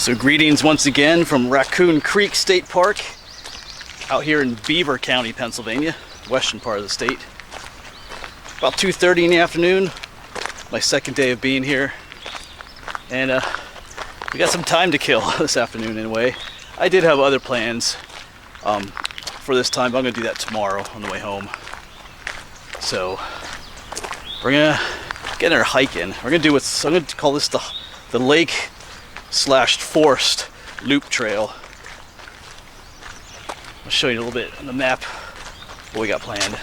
So greetings once again from Raccoon Creek State Park out here in Beaver County, Pennsylvania, western part of the state. About 2:30 in the afternoon, my second day of being here, and we got some time to kill this afternoon in a way. I did have other plans for this time, but I'm gonna do that tomorrow on the way home. So we're gonna get our hike in. We're gonna do what's, I'm gonna call this the lake / forest loop trail. I'll show you a little bit on the map what we got planned.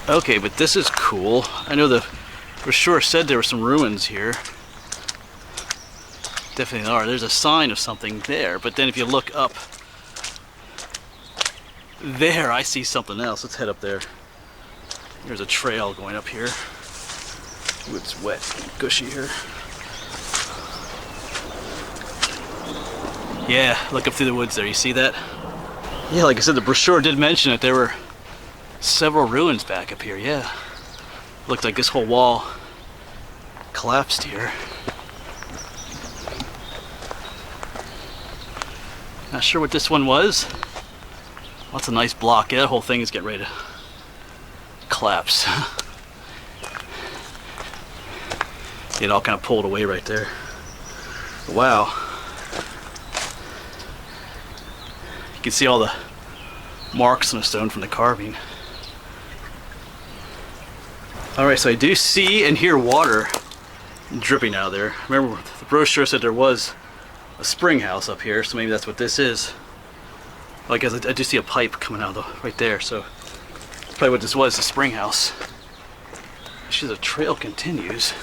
Okay, but this is cool. I know the brochure said there were some ruins here. Definitely are. There's a sign of something there, but then if you look up there, I see something else. Let's head up there. There's a trail going up here. Ooh, it's wet and gushy here. Yeah, look up through the woods there. You see that? Yeah, like I said, the brochure did mention that there were several ruins back up here. Yeah. Looked like this whole wall collapsed here. Not sure what this one was. Well, that's a nice block. Yeah, that whole thing is getting ready to collapse. It all kind of pulled away right there. Wow. You can see all the marks on the stone from the carving. Alright, so I do see and hear water dripping out of there. Remember, the brochure said there was a spring house up here, so maybe that's what this is. Well, I guess I do see a pipe coming out right there, so that's probably what this was, the spring house. Actually, the trail continues.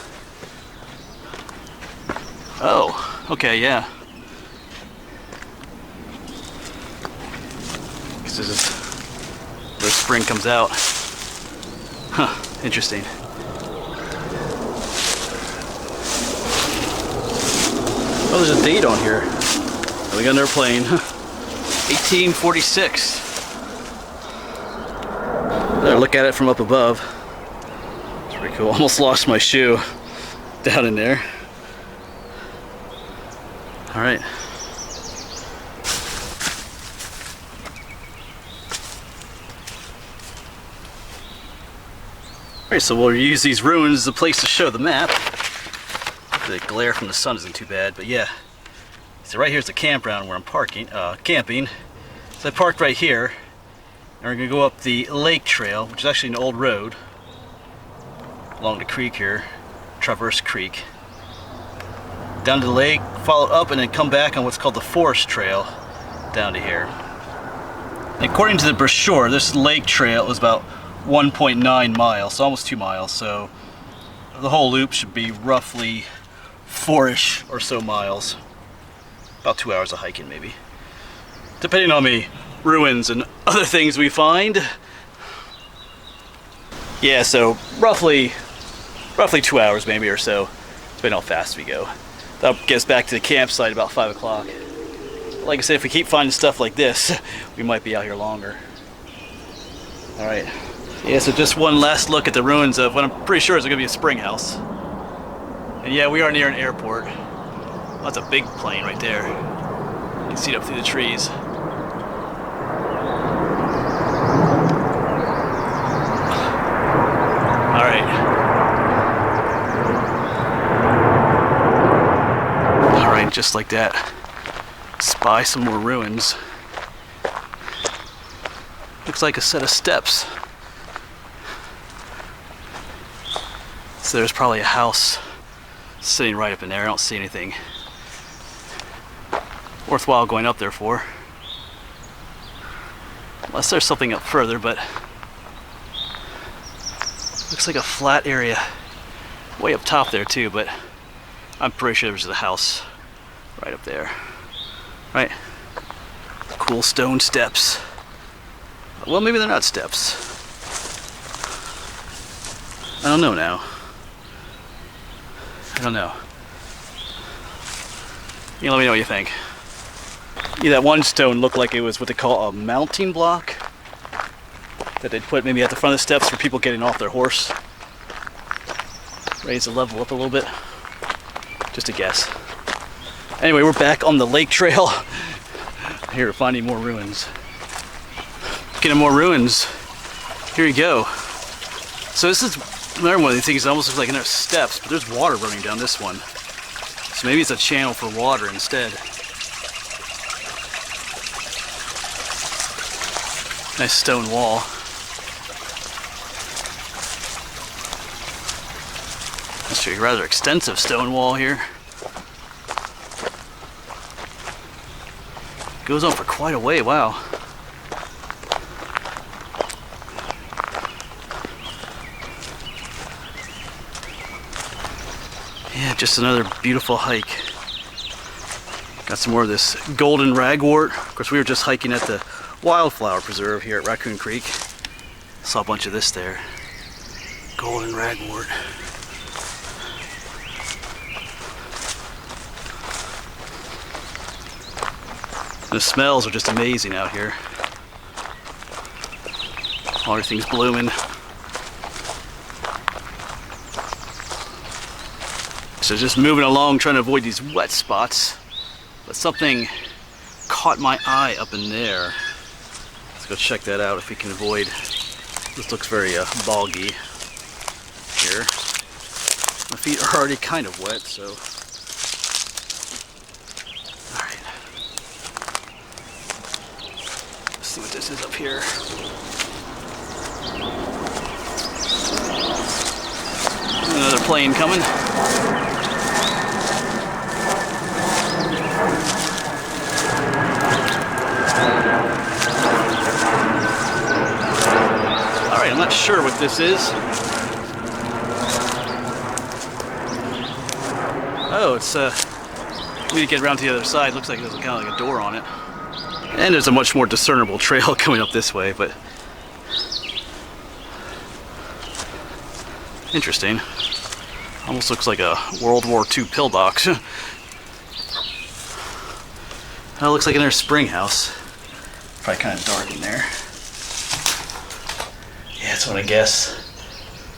Oh, okay, yeah. This is where the spring comes out. Huh, interesting. Oh, there's a date on here. We got another plane. 1846. Better look at it from up above. It's pretty cool. Almost lost my shoe down in there. All right. Alright, so we'll use these ruins as a place to show the map. The glare from the sun isn't too bad, but yeah. So right here's the campground where I'm camping. So I parked right here, and we're gonna go up the lake trail, which is actually an old road along the creek here, Traverse Creek. Down to the lake, follow up, and then come back on what's called the forest trail down to here. And according to the brochure, this lake trail is about 1.9 miles, so almost 2 miles, so the whole loop should be roughly 4-ish or so miles. About 2 hours of hiking maybe, depending on the ruins and other things we find. Yeah, so roughly 2 hours maybe or so, depending on how fast we go. That'll get us back to the campsite about 5 o'clock. Like I said, if we keep finding stuff like this, we might be out here longer. Alright. Yeah, so just one last look at the ruins of what I'm pretty sure is going to be a spring house. And yeah, we are near an airport. Well, that's a big plane right there. You can see it up through the trees. Alright. Alright, just like that. Spy some more ruins. Looks like a set of steps. So there's probably a house sitting right up in there. I don't see anything worthwhile going up there for. Unless there's something up further, but looks like a flat area way up top there too, but I'm pretty sure there's a house right up there. Right? Cool stone steps. Well, maybe they're not steps. I don't know now. I don't know. You let me know what you think. Yeah, that one stone looked like it was what they call a mounting block that they'd put maybe at the front of the steps for people getting off their horse. Raise the level up a little bit. Just a guess. Anyway, we're back on the lake trail. Here, finding more ruins. Getting more ruins. Here you go. So this is another one of these things that almost looks like there's steps, but there's water running down this one. So maybe it's a channel for water instead. Nice stone wall. That's a rather extensive stone wall here. Goes on for quite a way, wow. Yeah, just another beautiful hike. Got some more of this golden ragwort. Of course, we were just hiking at the wildflower preserve here at Raccoon Creek. Saw a bunch of this there. Golden ragwort. The smells are just amazing out here. Everything's blooming. So just moving along, trying to avoid these wet spots. But something caught my eye up in there. Let's go check that out if we can avoid. This looks very boggy here. My feet are already kind of wet, so. Alright. Let's see what this is up here. Another plane coming. Alright, I'm not sure what this is. Oh, it's we need to get around to the other side. Looks like there's kind of like a door on it. And there's a much more discernible trail coming up this way, but interesting. Almost looks like a World War II pillbox. That looks like another spring house. Probably kind of dark in there. Yeah, that's what I guess.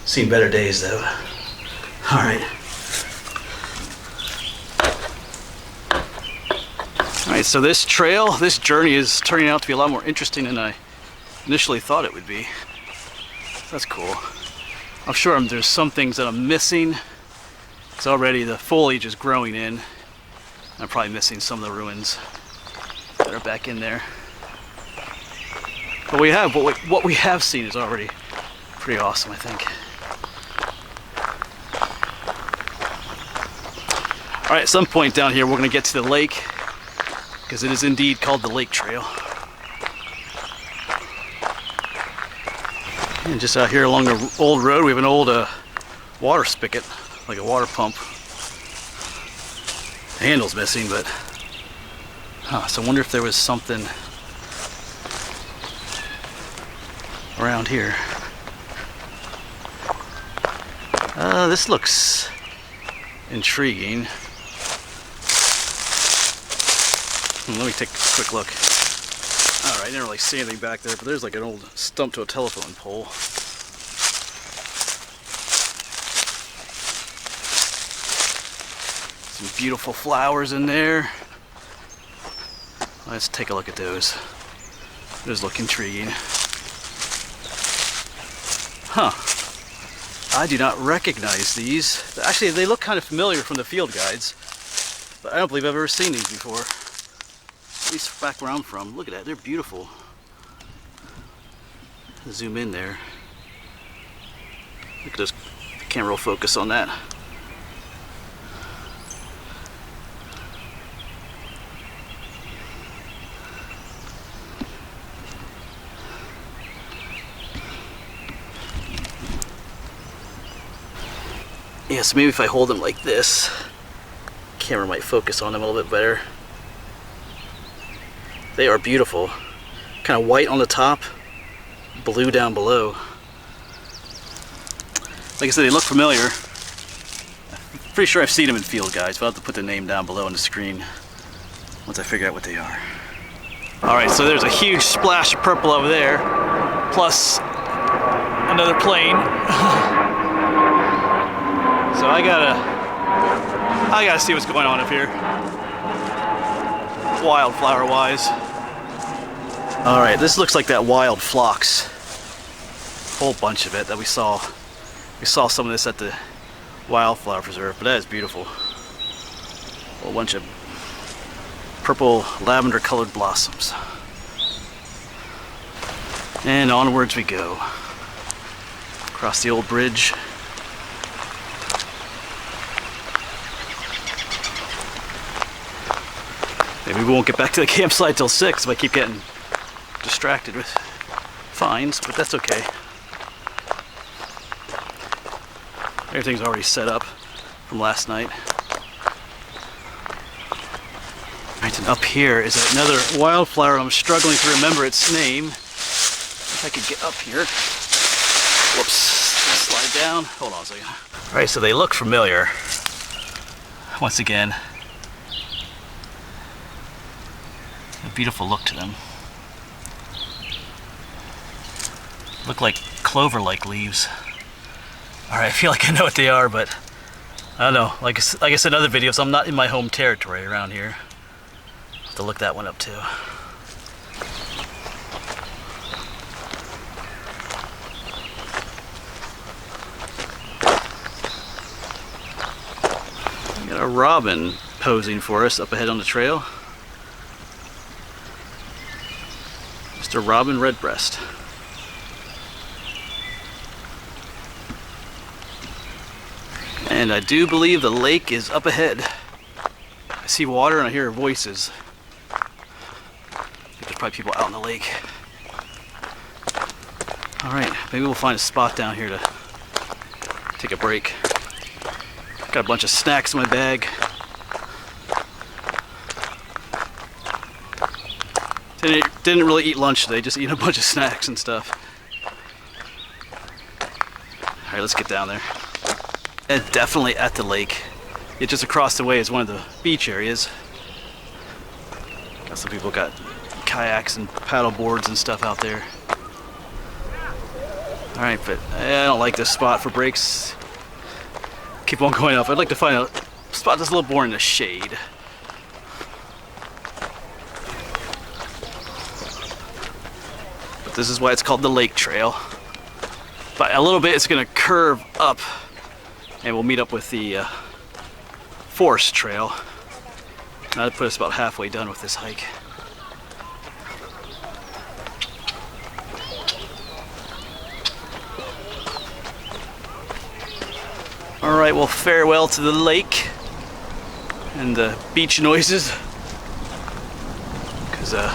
Seen better days though. Alright. Alright, so this trail, this journey is turning out to be a lot more interesting than I initially thought it would be. That's cool. I'm sure there's some things that I'm missing. It's already the foliage is growing in. I'm probably missing some of the ruins that are back in there. But what we have seen is already pretty awesome, I think. All right, at some point down here, we're going to get to the lake because it is indeed called the Lake Trail. And just out here along the old road, we have an old water spigot, like a water pump. The handle's missing, but so I wonder if there was something around here. This looks intriguing. Let me take a quick look. Alright, I didn't really see anything back there, but there's like an old stump to a telephone pole. Some beautiful flowers in there. Let's take a look at those. Those look intriguing. Huh. I do not recognize these. Actually, they look kind of familiar from the field guides, but I don't believe I've ever seen these before. At least back where I'm from. Look at that, they're beautiful. Zoom in there. Look at this, camera will focus on that. Yeah, so maybe if I hold them like this, camera might focus on them a little bit better. They are beautiful. Kind of white on the top, blue down below. Like I said, they look familiar. I'm pretty sure I've seen them in field guides, but I'll have to put the name down below on the screen once I figure out what they are. Alright, so there's a huge splash of purple over there, plus another plane. So I gotta see what's going on up here. wildflower wise. Alright, this looks like that wild phlox. Whole bunch of it that we saw. We saw some of this at the wildflower preserve, but that is beautiful. A whole bunch of purple lavender colored blossoms. And onwards we go. Across the old bridge. Maybe we won't get back to the campsite till 6 if I keep getting distracted with finds, but that's okay. Everything's already set up from last night. Right, and up here is another wildflower. I'm struggling to remember its name. If I could get up here. Whoops, slide down. Hold on a second. All right, so they look familiar. Once again, a beautiful look to them. Look like clover-like leaves. Alright, I feel like I know what they are, but I don't know. Like I said in other videos, I'm not in my home territory around here. I'll have to look that one up too. We got a robin posing for us up ahead on the trail. Mr. Robin Redbreast. And I do believe the lake is up ahead. I see water and I hear voices. I think there's probably people out in the lake. Alright, maybe we'll find a spot down here to take a break. Got a bunch of snacks in my bag. Didn't really eat lunch today, just eating a bunch of snacks and stuff. Alright, let's get down there. And definitely at the lake. It's just across the way is one of the beach areas. Got some people got kayaks and paddle boards and stuff out there. Alright, but I don't like this spot for breaks. Keep on going up. I'd like to find a spot that's a little more in the shade. But this is why it's called the Lake Trail. But a little bit it's going to curve up. And we'll meet up with the Forest Trail. That'll put us about halfway done with this hike. Alright, well, farewell to the lake and the beach noises. Because I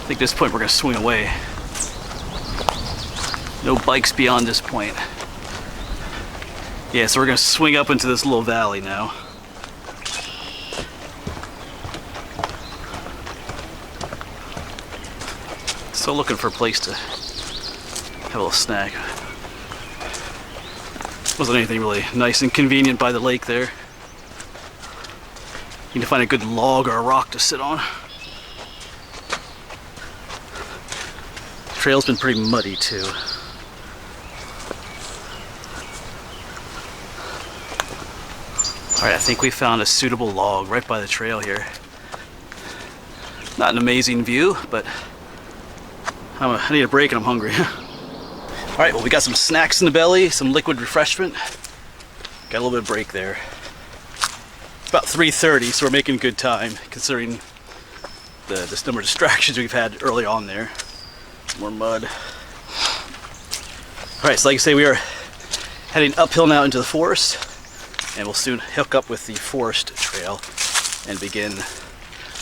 think at this point we're going to swing away. No bikes beyond this point. Yeah, so we're going to swing up into this little valley now. Still looking for a place to have a little snack. Wasn't anything really nice and convenient by the lake there. Need to find a good log or a rock to sit on. The trail's been pretty muddy too. Alright, I think we found a suitable log right by the trail here. Not an amazing view, but I need a break and I'm hungry. Alright, well, we got some snacks in the belly, some liquid refreshment. Got a little bit of break there. It's about 3:30, so we're making good time considering this number of distractions we've had early on there. Some more mud. Alright, so like I say, we are heading uphill now into the forest. And we'll soon hook up with the Forest Trail and begin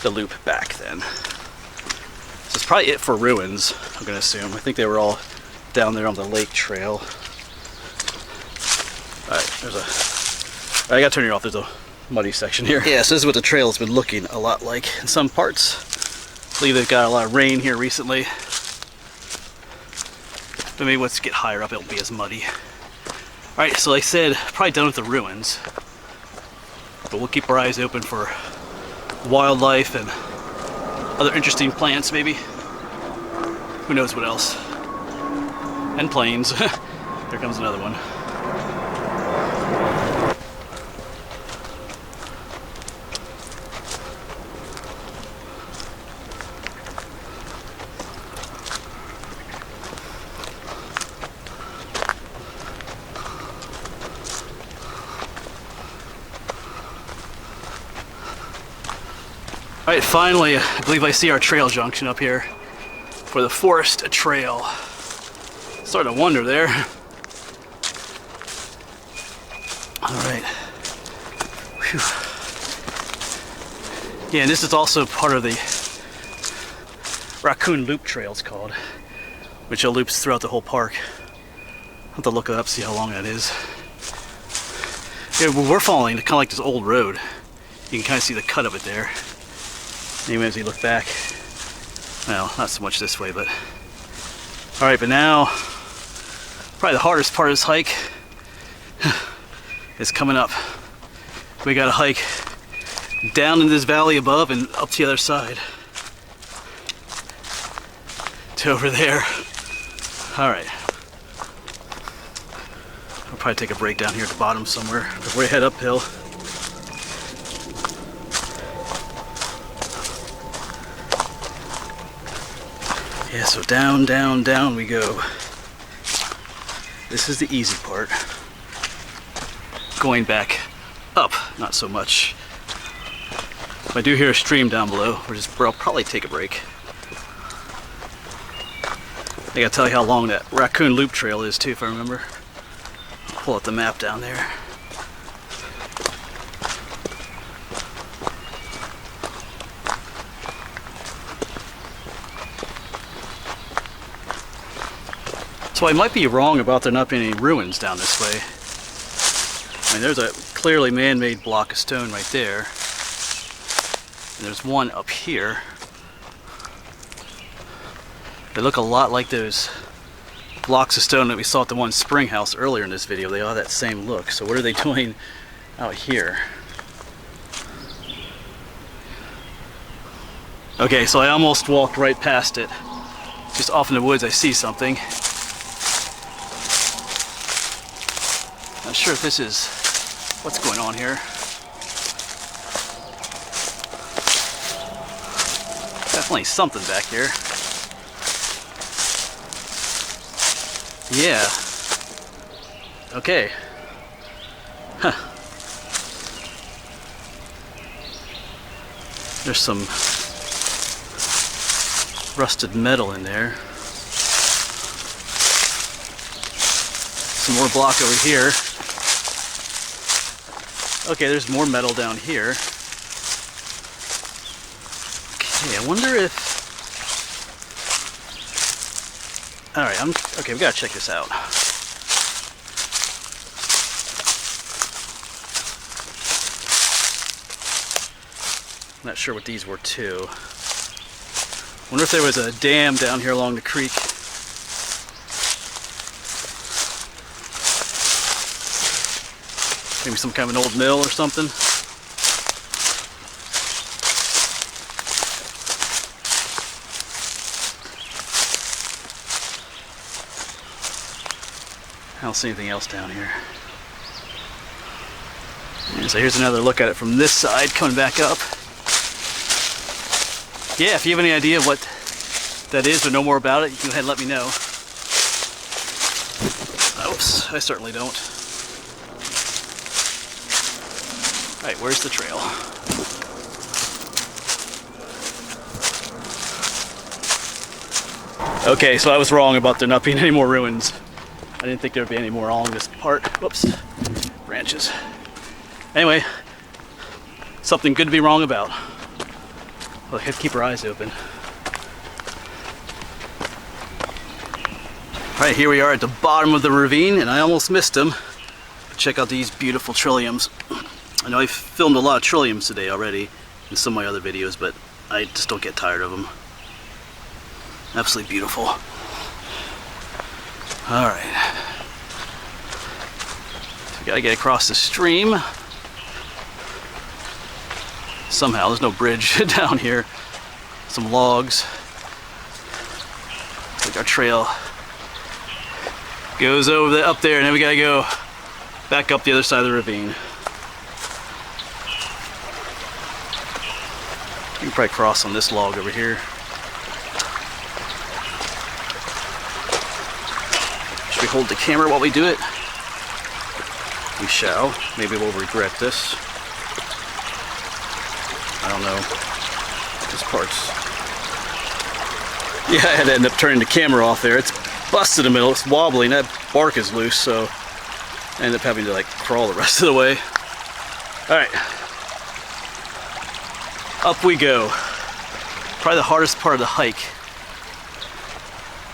the loop back then. So it's probably it for ruins, I'm going to assume. I think they were all down there on the Lake Trail. Alright, I gotta turn you off, there's a muddy section here. Yeah, so this is what the trail has been looking a lot like in some parts. I believe they've got a lot of rain here recently. But maybe once you get higher up, it won't be as muddy. Alright, so like I said, probably done with the ruins. But we'll keep our eyes open for wildlife and other interesting plants, maybe. Who knows what else. And planes. Here comes another one. Alright, finally, I believe I see our trail junction up here for the Forest Trail. Starting to wonder there. Alright. Yeah, and this is also part of the Raccoon Loop Trail, it's called, which loops throughout the whole park. I'll have to look it up, see how long that is. Yeah, we're following kind of like this old road. You can kind of see the cut of it there. Even as you look back. Well, not so much this way, but... Alright, but now, probably the hardest part of this hike is coming up. We gotta hike down in this valley above and up to the other side. To over there. Alright. I'll probably take a break down here at the bottom somewhere before we head uphill. Yeah, so down, down, down we go. This is the easy part. Going back up, not so much. I do hear a stream down below, where I'll probably take a break. I gotta tell you how long that Raccoon Loop Trail is too, if I remember. I'll pull out the map down there. So I might be wrong about there not being any ruins down this way. I mean, there's a clearly man-made block of stone right there. And there's one up here. They look a lot like those blocks of stone that we saw at the one spring house earlier in this video. They all have that same look. So what are they doing out here? Okay, so I almost walked right past it. Just off in the woods I see something. Not sure if this is what's going on here. Definitely something back here. Yeah. Okay. Huh. There's some rusted metal in there. Some more block over here. Okay, there's more metal down here. Okay, I wonder if... Alright, okay, we gotta check this out. I'm not sure what these were too. Wonder if there was a dam down here along the creek. Maybe some kind of an old mill or something. I don't see anything else down here. And so here's another look at it from this side, coming back up. Yeah, if you have any idea what that is or know more about it, you can go ahead and let me know. Oops, I certainly don't. Alright, where's the trail? Okay, so I was wrong about there not being any more ruins. I didn't think there would be any more along this part. Whoops, branches. Anyway, something good to be wrong about. Well, we have to keep our eyes open. Alright, here we are at the bottom of the ravine, and I almost missed them. Check out these beautiful trilliums. I know I've filmed a lot of trilliums today already in some of my other videos, but I just don't get tired of them. Absolutely beautiful. Alright. So we gotta get across the stream. Somehow, there's no bridge down here. Some logs. Like our trail goes over up there, and then we gotta go back up the other side of the ravine. You can probably cross on this log over here. Should we hold the camera while we do it? We shall. Maybe we'll regret this. I don't know. this part's... Yeah, I had to end up turning the camera off there. It's busted in the middle, it's wobbling, that bark is loose, so I ended up having to like crawl the rest of the way. Alright. Up we go. Probably the hardest part of the hike.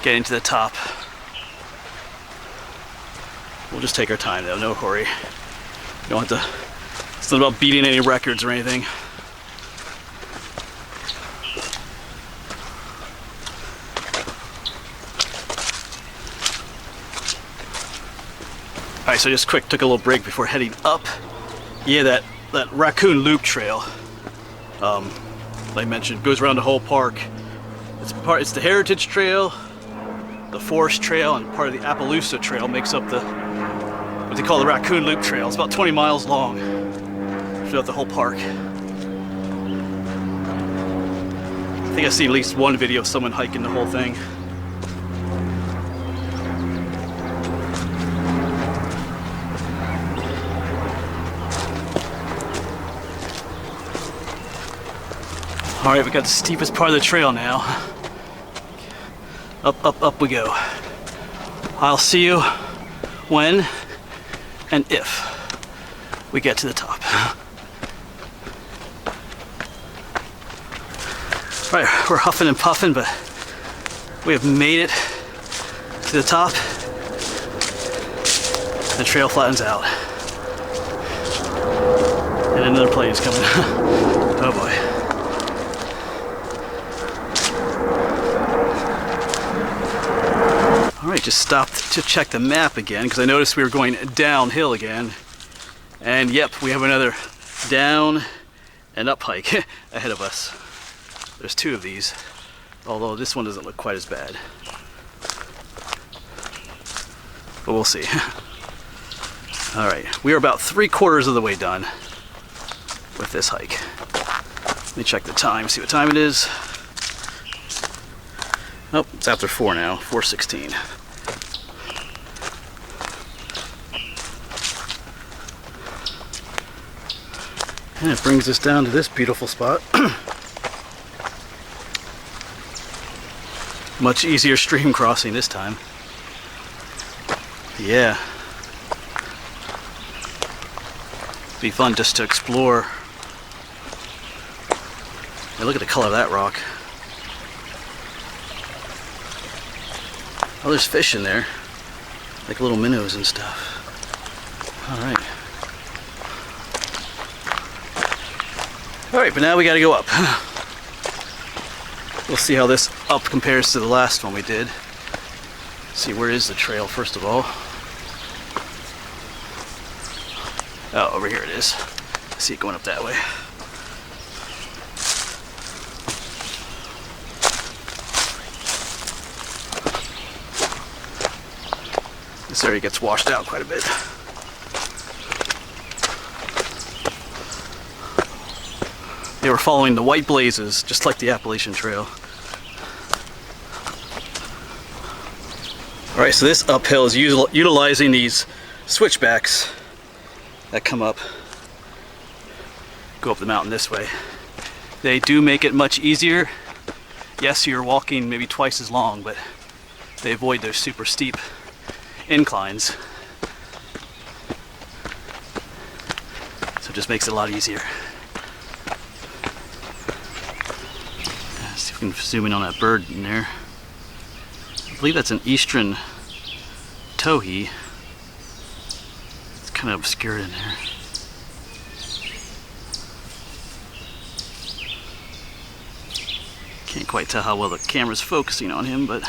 Getting to the top. We'll just take our time though, no hurry. You don't have to, it's not about beating any records or anything. Alright, so just quick, took a little break before heading up. Yeah, that Raccoon Loop Trail, like I mentioned, goes around the whole park. It's the Heritage Trail, the Forest Trail, and part of the Appaloosa Trail makes up the what they call the Raccoon Loop Trail. It's about 20 miles long throughout the whole park. I think I've seen at least one video of someone hiking the whole thing. Alright, we got the steepest part of the trail now. Up, up, up we go. I'll see you when and if we get to the top. Alright, we're huffing and puffing, but we have made it to the top. The trail flattens out. And another plane is coming. Oh boy. Alright, just stopped to check the map again because I noticed we were going downhill again. And yep, we have another down and up hike ahead of us. There's two of these, although this one doesn't look quite as bad. But we'll see. Alright, we are about 3/4 of the way done with this hike. Let me check the time, see what time it is. Oh, it's after 4 now, 4:16. And it brings us down to this beautiful spot. Much easier stream crossing this time. Yeah. Be fun just to explore. Hey, look at the color of that rock. Oh, there's fish in there, like little minnows and stuff. Alright. Alright, but now we gotta go up. We'll see how this up compares to the last one we did. See, where is the trail, first of all? Oh, over here it is. I see it going up that way. This area gets washed out quite a bit. They were following the white blazes, just like the Appalachian Trail. Alright, so this uphill is utilizing these switchbacks that come up, go up the mountain this way. They do make it much easier. Yes, you're walking maybe twice as long, but they avoid those super steep inclines. So it just makes it a lot easier. Let's see if we can zoom in on that bird in there. I believe that's an eastern towhee. It's kind of obscured in there. Can't quite tell how well the camera's focusing on him, but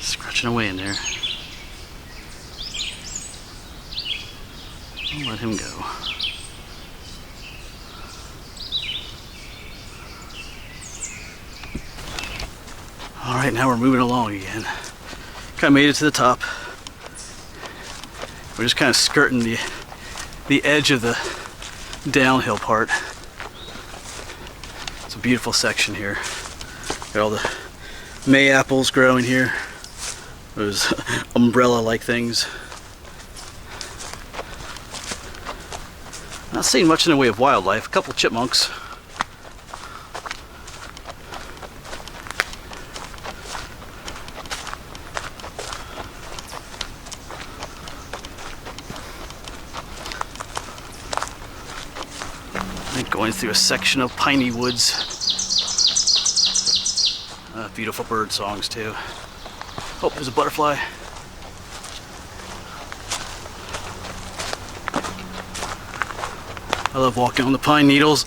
scratching away in there. I'll let him go. Alright, now we're moving along again. Kind of made it to the top. We're just kind of skirting the edge of the downhill part. It's a beautiful section here. Got all the May apples growing here. Those umbrella-like things. Not seeing much in the way of wildlife. A couple chipmunks. Going through a section of piney woods. Beautiful bird songs too. Oh, there's a butterfly. I love walking on the pine needles.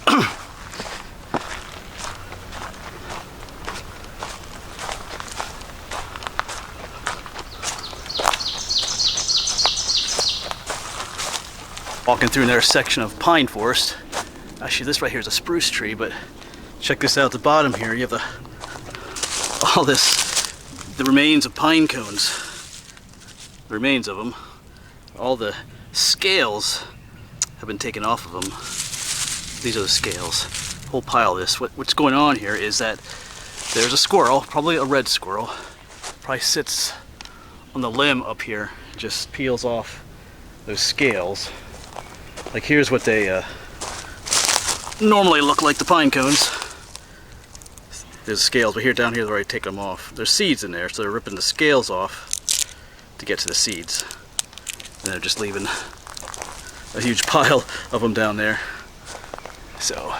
Walking through another section of pine forest. Actually, this right here is a spruce tree, but check this out at the bottom here. You have all this, the remains of pine cones. The remains of them. All the scales have been taken off of them. These are the scales. Whole pile of this. What's going on here is that there's a squirrel, probably a red squirrel, probably sits on the limb up here, just peels off those scales. Like here's what they normally look like, the pine cones. There's scales, but here down here they're already taking them off. There's seeds in there, so they're ripping the scales off to get to the seeds. And they're just leaving a huge pile of them down there. So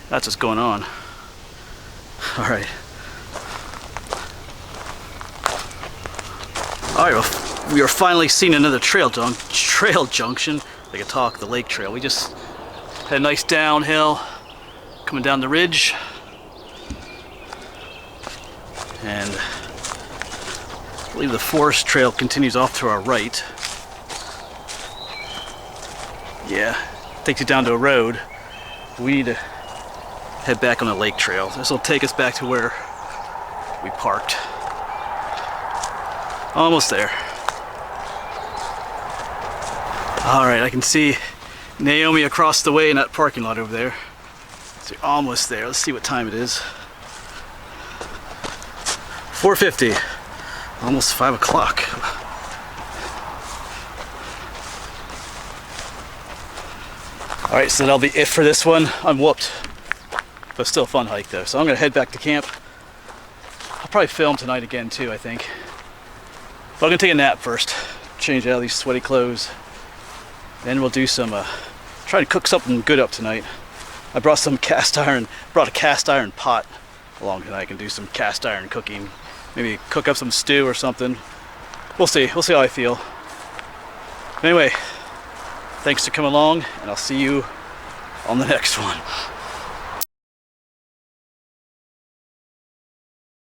that's what's going on. Alright. Alright, well, we are finally seeing another trail junction. Like a talk, the lake trail. We just had a nice downhill coming down the ridge, and I believe the forest trail continues off to our right. Yeah, takes you down to a road. We need to head back on the lake trail. This will take us back to where we parked. Almost there. Alright, I can see Naomi across the way in that parking lot over there. So you're almost there. Let's see what time it is. 4:50. Almost 5 o'clock. Alright, so that'll be it for this one. I'm whooped. But still a fun hike though. So I'm going to head back to camp. I'll probably film tonight again too, I think. But I'm going to take a nap first. Change out of these sweaty clothes. Then we'll do some, try to cook something good up tonight. I brought a cast iron pot along tonight. I can do some cast iron cooking. Maybe cook up some stew or something. We'll see how I feel. Anyway, thanks for coming along, and I'll see you on the next one.